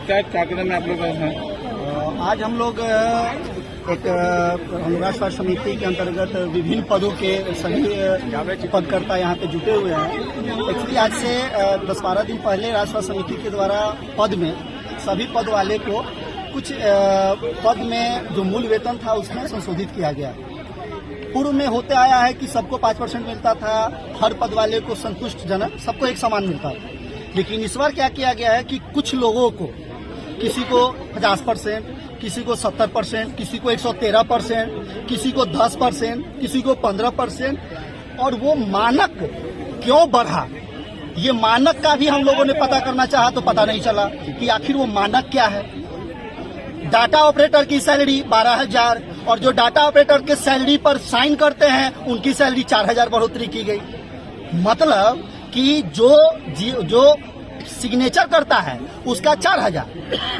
क्या कार्यक्रम में आप लोग हैं? आज हम लोग राष्ट्र समिति के अंतर्गत विभिन्न पदों के सभी पदकर्ता यहाँ पे जुटे हुए हैं। एक्चुअली आज से 10-12 दिन पहले राष्ट्र समिति के द्वारा पद में सभी पद वाले को कुछ पद में जो मूल वेतन था उसमें संशोधित किया गया। पूर्व में होते आया है कि सबको 5% मिलता था, हर पद वाले को संतुष्टजनक सबको एक समान मिलता था। लेकिन इस बार क्या किया गया है कि कुछ लोगों को, किसी को 50%, किसी को 70%, किसी को 113%, किसी को 10%, किसी को 15%, और वो मानक क्यों बढ़ा, ये मानक का भी हम लोगों ने पता करना चाहा तो पता नहीं चला कि आखिर वो मानक क्या है। डाटा ऑपरेटर की सैलरी 12,000 और जो डाटा ऑपरेटर के सैलरी पर साइन करते हैं उनकी सैलरी 4,000 बढ़ोतरी की गई। मतलब कि जो सिग्नेचर करता है उसका 4,000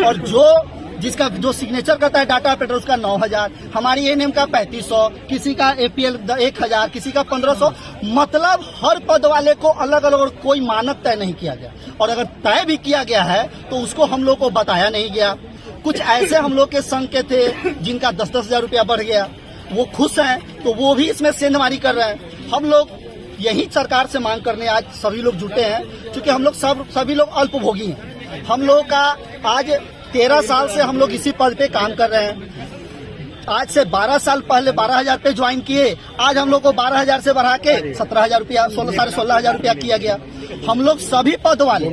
और जो सिग्नेचर करता है डाटा ऑपरेटर उसका 9,000। हमारी एएनएम का 3,500, किसी का एपीएल 1,000, किसी का 1,500। मतलब हर पद वाले को अलग अलग और कोई मानक तय नहीं किया गया, और अगर तय भी किया गया है तो उसको हम लोग को बताया नहीं गया। कुछ ऐसे हम लोग के संघ के थे जिनका 10-10 हजार रुपया बढ़ गया, वो खुश हैं तो वो भी इसमें सेंधमारी कर रहे हैं। हम लोग यही सरकार से मांग करने आज सभी लोग जुटे हैं, क्योंकि हम लोग सभी लोग अल्पभोगी हैं। हम लोग का आज 13 साल से हम लोग इसी पद पे काम कर रहे हैं। आज से 12 साल पहले 12,000 पे ज्वाइन किए, आज हम लोग को 12,000 से बढ़ा के 17,000 रुपया, 16,500 रुपया किया गया। हम लोग सभी पद वाले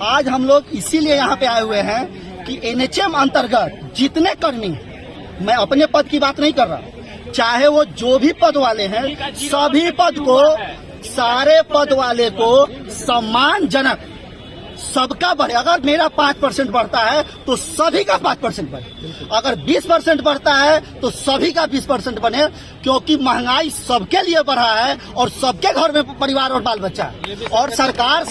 आज हम लोग इसीलिए यहाँ पे आए हुए हैं कि एनएचएम अंतर्गत जितने कर्मी, मैं अपने पद की बात नहीं कर रहा, चाहे वो जो भी पद वाले हैं, सभी पद को, सारे पद वाले को सम्मानजनक सबका बढ़े। अगर मेरा 5% बढ़ता है तो सभी का 5% बढ़े, अगर 20% बढ़ता है तो सभी का 20% बने, क्योंकि महंगाई सबके लिए बढ़ा है और सबके घर में परिवार और बाल बच्चा है। और सरकार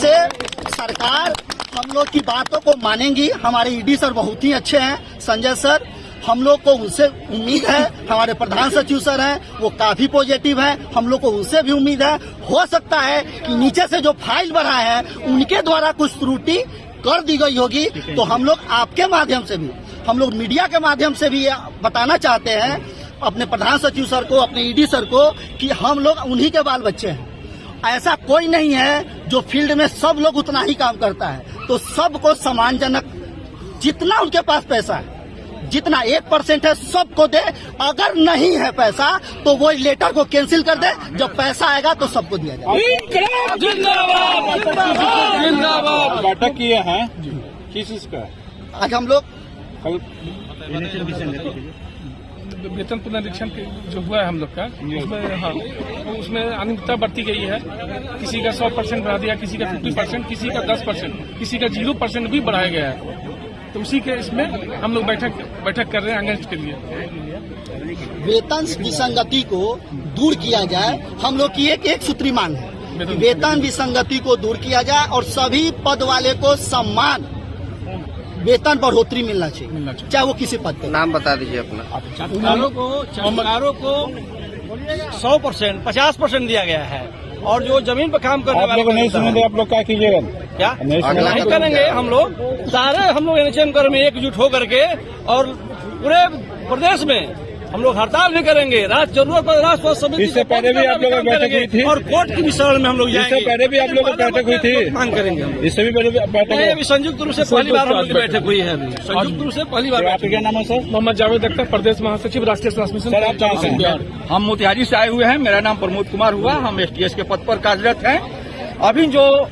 हम लोग की बातों को मानेंगी। हमारे ईडी सर बहुत ही अच्छे हैं, संजय सर, हम लोग को उनसे उम्मीद है। हमारे प्रधान सचिव सर हैं, वो काफी पॉजिटिव हैं, हम लोग को उनसे भी उम्मीद है। हो सकता है कि नीचे से जो फाइल बढ़ा है उनके द्वारा कुछ त्रुटि कर दी गई होगी, तो हम लोग आपके माध्यम से भी, हम लोग मीडिया के माध्यम से भी बताना चाहते हैं अपने प्रधान सचिव सर को, अपने ईडी सर को, कि हम लोग उन्हीं के बाल बच्चे हैं। ऐसा कोई नहीं है जो फील्ड में सब लोग उतना ही काम करता है, तो सबको सम्मानजनक, जितना उनके पास पैसा है, जितना 1% है सबको दे। अगर नहीं है पैसा तो वो लेटर को कैंसिल कर दे, जब पैसा आएगा तो सबको दिया जाए। जिंदाबाद। बैठक किए हैं किस इसका? आज हम लोग वेतन पुनरीक्षण जो हुआ है हम लोग का, उसमें अनियमितता बढ़ती गई है। किसी का 100% बढ़ा दिया, किसी का 50%, किसी का 10%, किसी का 0% भी बढ़ाया गया है। तो उसी के इसमें हम लोग बैठक कर रहे हैं अंगेज के लिए। वेतन विसंगति को दूर किया जाए, हम लोग की एक सूत्री मांग है। वेतन विसंगति को दूर किया जाए और सभी पद वाले को सम्मान वेतन बढ़ोतरी मिलना चाहिए, चाहे वो किसी पद पे। नाम बता दीजिए अपना। चौकीदारों को 100%, 50% दिया गया है, और जो जमीन पर काम करने वाले नहीं सुनेंगे आप लोग क्या कीजिएगा? क्या नहीं करेंगे? हम लोग एनएचएम कर्मी एकजुट होकर के और पूरे प्रदेश में हम लोग हड़ताल भी करेंगे। जरूरत पर राष्ट्र समिति, इससे पहले भी आप लोगों की बैठक हुई थी और कोर्ट की भी शरण में हम लोग जाएंगे। इससे पहले भी आप लोगों की बैठक हुई थी, मांग करेंगे। इससे भी पहले बैठक नहीं, अभी संयुक्त रूप से पहली बार हम लोग की बैठक हुई है। अभी संयुक्त रूप से पहली बार। आपका क्या नाम है सर? मोहम्मद जावेद अख्तर, प्रदेश महासचिव, राष्ट्रीय ट्रांसमिशन। सर आप कहाँ से हैं? हम मोतिहारी से आए हुए हैं। मेरा नाम प्रमोद कुमार हुआ, हम एसटीएस के पद पर कार्यरत हैं। अभी जो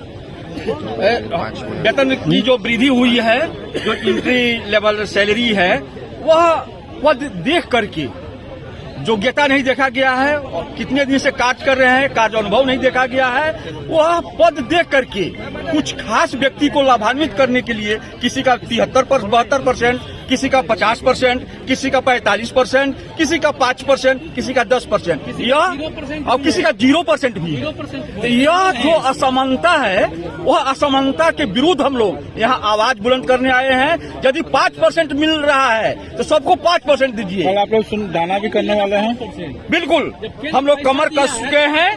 वेतन की जो वृद्धि हुई है, जो एंट्री लेवल सैलरी है, वह पद देख करके योग्यता नहीं देखा गया है, और कितने दिन से कार्य कर रहे हैं, कार्य अनुभव नहीं देखा गया है। वह पद देख करके कुछ खास व्यक्ति को लाभान्वित करने के लिए किसी का 73-72%, किसी का 50%, किसी का 45%, किसी का 5%, किसी का 10%, यह और किसी का 0% भी है। तो यह जो असमानता है, वह असमानता के विरुद्ध हम लोग यहाँ आवाज बुलंद करने आए हैं। यदि 5% मिल रहा है तो सबको 5% दीजिए। आप लोग दाना भी करने वाले हैं? बिल्कुल, हम लोग कमर कस चुके हैं।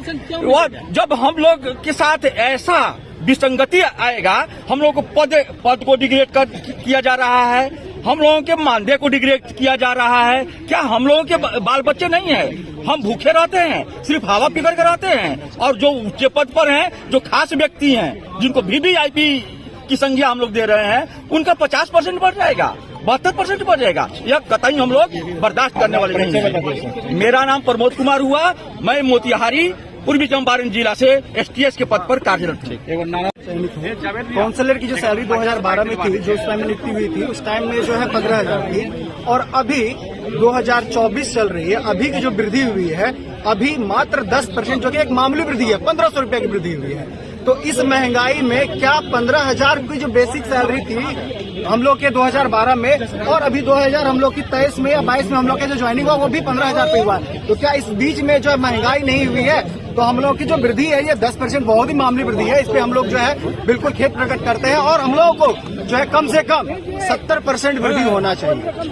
जब हम लोग के साथ ऐसा विसंगति आएगा। हम लोगों को पद को डिग्रेड किया जा रहा है, हम लोगों के मानदेय को डिग्रेड किया जा रहा है। क्या हम लोगों के बाल बच्चे नहीं है? हम भूखे रहते हैं, सिर्फ हवा पी कर रहते हैं। और जो ऊंचे पद पर हैं, जो खास व्यक्ति हैं, जिनको VVIP की संज्ञा हम लोग दे रहे हैं, उनका 50% बढ़ जाएगा, 72% बढ़ जाएगा। यह कतई हम लोग बर्दाश्त करने वाले नहीं हैं। मेरा नाम प्रमोद कुमार हुआ, मैं मोतिहारी पूर्वी चंपारण जिला से STS के पद पर कार्यरत थे। काउंसलर की जो सैलरी 2012 में थी, जो उस टाइम में नियुक्ति हुई थी, उस टाइम में जो है 15,000 थी, और अभी 2024 चल रही है। अभी की जो वृद्धि हुई है, अभी मात्र 10%, जो कि एक मामूली वृद्धि है, 1,500 रुपए की वृद्धि हुई है। तो इस महंगाई में क्या 15,000 की जो बेसिक सैलरी थी हम लोग के 2012 में, और अभी 2000 हम लोग की 23 में या 22 में हम लोग के जो ज्वाइनिंग हुआ वो भी 15,000 पे हुआ है। तो क्या इस बीच में जो है महंगाई नहीं हुई है? तो हम लोग की जो वृद्धि है ये 10% बहुत ही मामूली वृद्धि है। इस पे हम लोग जो है बिल्कुल खेद प्रकट करते हैं, और हम लोगों को जो है कम से कम 70% वृद्धि होना चाहिए।